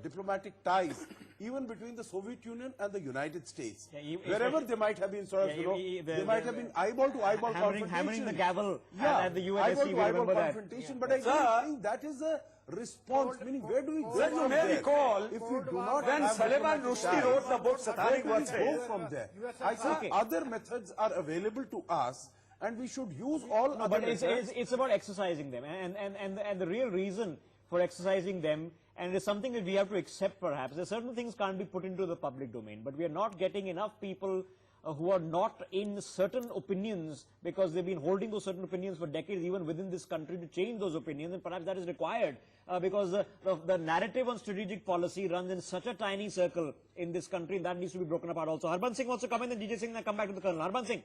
Speaker 8: diplomatic ties, even between the Soviet Union and the United States.
Speaker 1: Yeah,
Speaker 8: Wherever they might have been sort of, they might have been eyeball-to-eyeball confrontation.
Speaker 1: Hammering the gavel
Speaker 8: Yeah,
Speaker 1: at the UNSC, we
Speaker 8: eyeball-to-eyeball
Speaker 1: remember that.
Speaker 8: confrontation. But I don't think that is a response. Meaning, where do we go
Speaker 9: Sir,
Speaker 8: from
Speaker 9: you may
Speaker 8: there?
Speaker 9: recall
Speaker 8: if we do not
Speaker 9: when
Speaker 8: have
Speaker 9: Salman
Speaker 8: diplomatic
Speaker 9: Rushdie
Speaker 8: ties,
Speaker 9: wrote the book Satanic
Speaker 8: where do we
Speaker 9: Verses.
Speaker 8: go from there? I think other methods are available to us, and we should use all other
Speaker 1: But
Speaker 8: methods.
Speaker 1: it's about exercising them, and the real reason for exercising them, and it's something that we have to accept perhaps, that certain things can't be put into the public domain, but we are not getting enough people who are not in certain opinions because they've been holding those certain opinions for decades, even within this country, to change those opinions, and perhaps that is required because the narrative on strategic policy runs in such a tiny circle in this country, and that needs to be broken apart also. Harbans Singh wants to come in, then DJ Singh, then come back to the Colonel. Harbans Singh.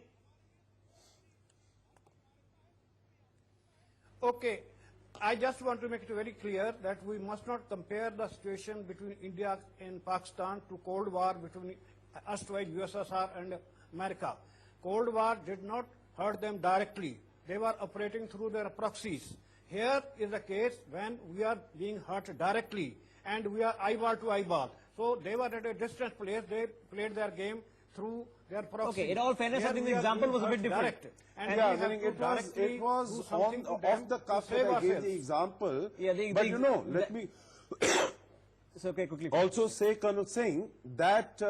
Speaker 11: Okay, I just want to make it very clear that we must not compare the situation between India and Pakistan to Cold War between erstwhile USSR and America. Cold War did not hurt them directly. They were operating through their proxies. Here is a case when we are being hurt directly and we are eyeball to eyeball. So they were at a distant place. They played their game through their proxies.
Speaker 1: Okay, in all fairness, I think the example was a bit different.
Speaker 11: And
Speaker 8: yeah,
Speaker 11: we have to
Speaker 8: it
Speaker 11: directly
Speaker 8: was
Speaker 11: do something to them
Speaker 8: off the
Speaker 11: to
Speaker 8: cuff
Speaker 11: save
Speaker 8: that I gave
Speaker 11: ourselves.
Speaker 8: the example.
Speaker 1: Yeah,
Speaker 8: but you know, let me
Speaker 1: It's okay, quickly.
Speaker 8: also say, Colonel Singh, that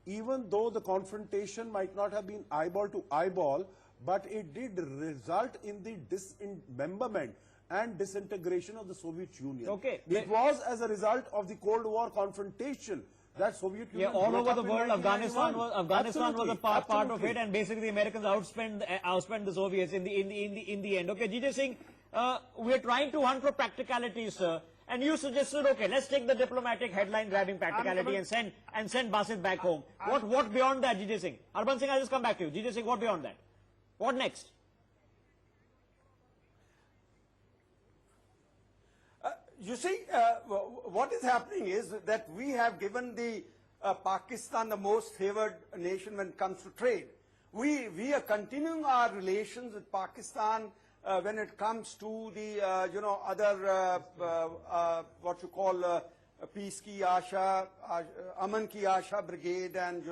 Speaker 8: even though the confrontation might not have been eyeball to eyeball, but it did result in the dismemberment and disintegration of the Soviet Union.
Speaker 1: Okay.
Speaker 8: It was as a result of the Cold War confrontation that Soviet Union.
Speaker 1: Yeah, all
Speaker 8: broke
Speaker 1: over
Speaker 8: up
Speaker 1: the
Speaker 8: in
Speaker 1: world, Afghanistan
Speaker 8: 1991.
Speaker 1: was a part of
Speaker 8: Absolutely.
Speaker 1: it, and basically the Americans outspent the Soviets in the end. Okay, DJ Singh, we are trying to hunt for practicalities, sir. And you suggested, okay, let's take the diplomatic headline-grabbing practicality and send Basit back home. What beyond that, DJ Singh? Harbans Singh, I'll just come back to you. DJ Singh, what beyond that? What next?
Speaker 9: You see, what is happening is that we have given the Pakistan the most favored nation when it comes to trade. We are continuing our relations with Pakistan when it comes to the other what you call Peace Ki Asha, Aman Ki Asha Brigade, and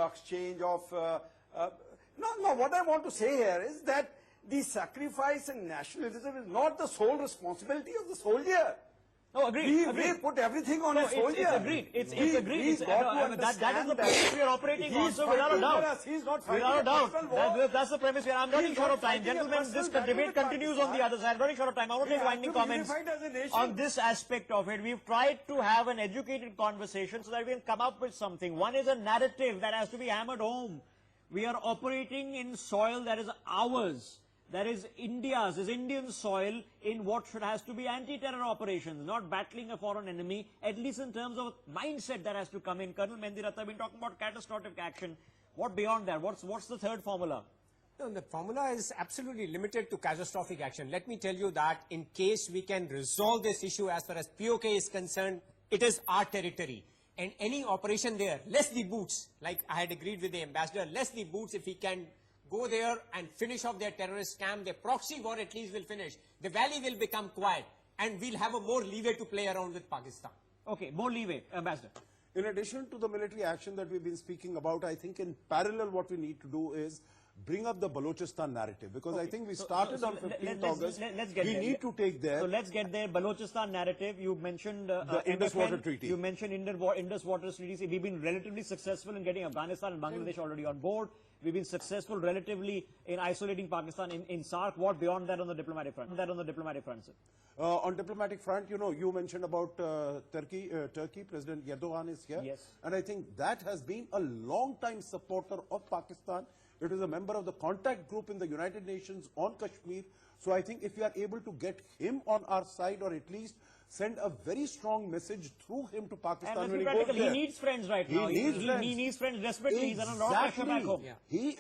Speaker 9: exchange of. No, what I want to say here is that the sacrifice and nationalism is not the sole responsibility of the soldier.
Speaker 1: No, agreed.
Speaker 9: We put everything on a soldier.
Speaker 1: It's agreed. It's agreed. That is the premise we are operating on, so without a doubt.
Speaker 9: He's not fighting
Speaker 1: Without a
Speaker 9: a
Speaker 1: doubt.
Speaker 9: personal war.
Speaker 1: That's the premise. I'm running
Speaker 9: He's
Speaker 1: short
Speaker 9: not
Speaker 1: of time.
Speaker 9: fighting a
Speaker 1: Gentlemen, this
Speaker 9: personal
Speaker 1: debate
Speaker 9: battle with
Speaker 1: continues on the other side. I'm running short of time. I want to
Speaker 9: We
Speaker 1: make
Speaker 9: have
Speaker 1: winding
Speaker 9: to be
Speaker 1: comments
Speaker 9: unified as a nation.
Speaker 1: on this aspect of it. We've tried to have an educated conversation so that we can come up with something. One is a narrative that has to be hammered home. We are operating in soil that is ours. That is India's, is Indian soil in what has to be anti-terror operations, not battling a foreign enemy, at least in terms of mindset that has to come in. Colonel Mendiratha, we've been talking about catastrophic action. What beyond that? What's the third formula?
Speaker 7: No, the formula is absolutely limited to catastrophic action. Let me tell you that in case we can resolve this issue as far as POK is concerned, it is our territory. And any operation there, less the boots, like I had agreed with the ambassador, less the boots, if he can go there and finish off their terrorist camp, their proxy war at least will finish. The valley will become quiet and we'll have a more leeway to play around with Pakistan.
Speaker 1: Okay, more leeway, Ambassador.
Speaker 8: In addition to the military action that we've been speaking about, I think in parallel what we need to do is bring up the Balochistan narrative, because I think we started on 15th August.
Speaker 1: Let's get
Speaker 8: we
Speaker 1: there.
Speaker 8: need to take there.
Speaker 1: So let's get there. Balochistan narrative. You mentioned
Speaker 8: the Indus
Speaker 1: MFN,
Speaker 8: Water Treaty.
Speaker 1: You mentioned Indus Water Treaty. We've been relatively successful in getting Afghanistan and Bangladesh already on board. We've been successful relatively in isolating Pakistan in SARC. What beyond that on the diplomatic front? Sir.
Speaker 8: On diplomatic front, you mentioned about Turkey. President Erdogan is here.
Speaker 1: Yes.
Speaker 8: And I think that has been a long-time supporter of Pakistan. It is a member of the contact group in the United Nations on Kashmir. So I think if we are able to get him on our side, or at least send a very strong message through him to Pakistan
Speaker 1: And
Speaker 8: when he
Speaker 1: practical.
Speaker 8: goes there.
Speaker 1: He needs friends right now. He needs friends desperately. He's under a lot of pressure back home.
Speaker 8: Yeah. He,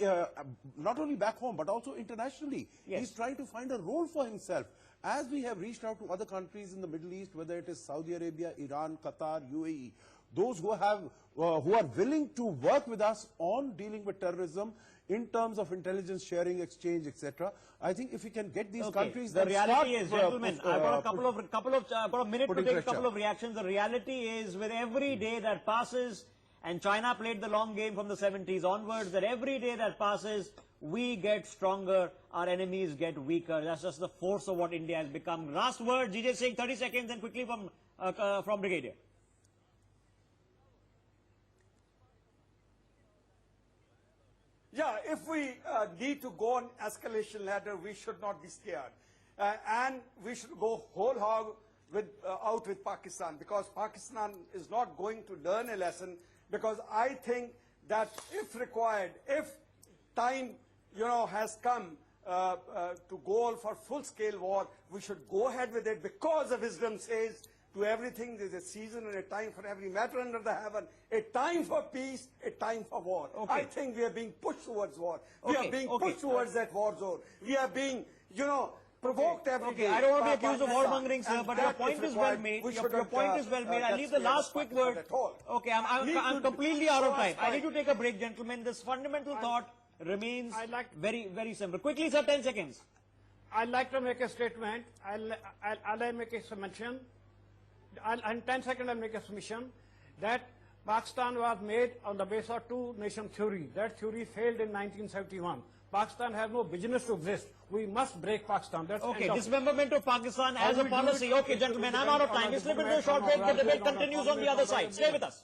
Speaker 8: not only back home, but also internationally.
Speaker 1: Yes.
Speaker 8: He's trying to find a role for himself. As we have reached out to other countries in the Middle East, whether it is Saudi Arabia, Iran, Qatar, UAE, those who are willing to work with us on dealing with terrorism, in terms of intelligence sharing, exchange, etc. I think if we can get these countries,
Speaker 1: the
Speaker 8: then
Speaker 1: reality
Speaker 8: start,
Speaker 1: is, gentlemen, I've got I've got a minute to
Speaker 8: putting
Speaker 1: take a
Speaker 8: pressure.
Speaker 1: couple of reactions. The reality is, with every day that passes, and China played the long game from the 70s onwards, that every day that passes, we get stronger, our enemies get weaker. That's just the force of what India has become. Last word, GJ Singh, 30 seconds, and quickly from Brigadier.
Speaker 9: Yeah, if we need to go on escalation ladder, we should not be scared. And we should go whole hog out with Pakistan, because Pakistan is not going to learn a lesson, because I think that if required, if time has come to go for full-scale war, we should go ahead with it, because the wisdom says to everything there's a season and a time for every matter under the heaven, a time for peace, a time for war.
Speaker 1: Okay.
Speaker 9: I think we are being pushed towards war. We are being pushed towards that war zone. We are being, provoked every day.
Speaker 1: I don't want to be accused of warmongering, sir, but your point is well made. Your point is well made. I'll leave the last quick word. Okay, I'm completely out of time. I need to take a break, gentlemen. This fundamental thought remains very, very simple. Quickly, sir, 10 seconds.
Speaker 11: I'd like to make a statement. I'll make a submission. In 10 seconds, I'll make a submission that Pakistan was made on the basis of two-nation theory. That theory failed in 1971. Pakistan has no business to exist. We must break Pakistan. That's
Speaker 1: okay, dismemberment of Pakistan as a policy. Okay, gentlemen, I'm out of time. We slip into a short break. The debate continues on the other side. Stay with us.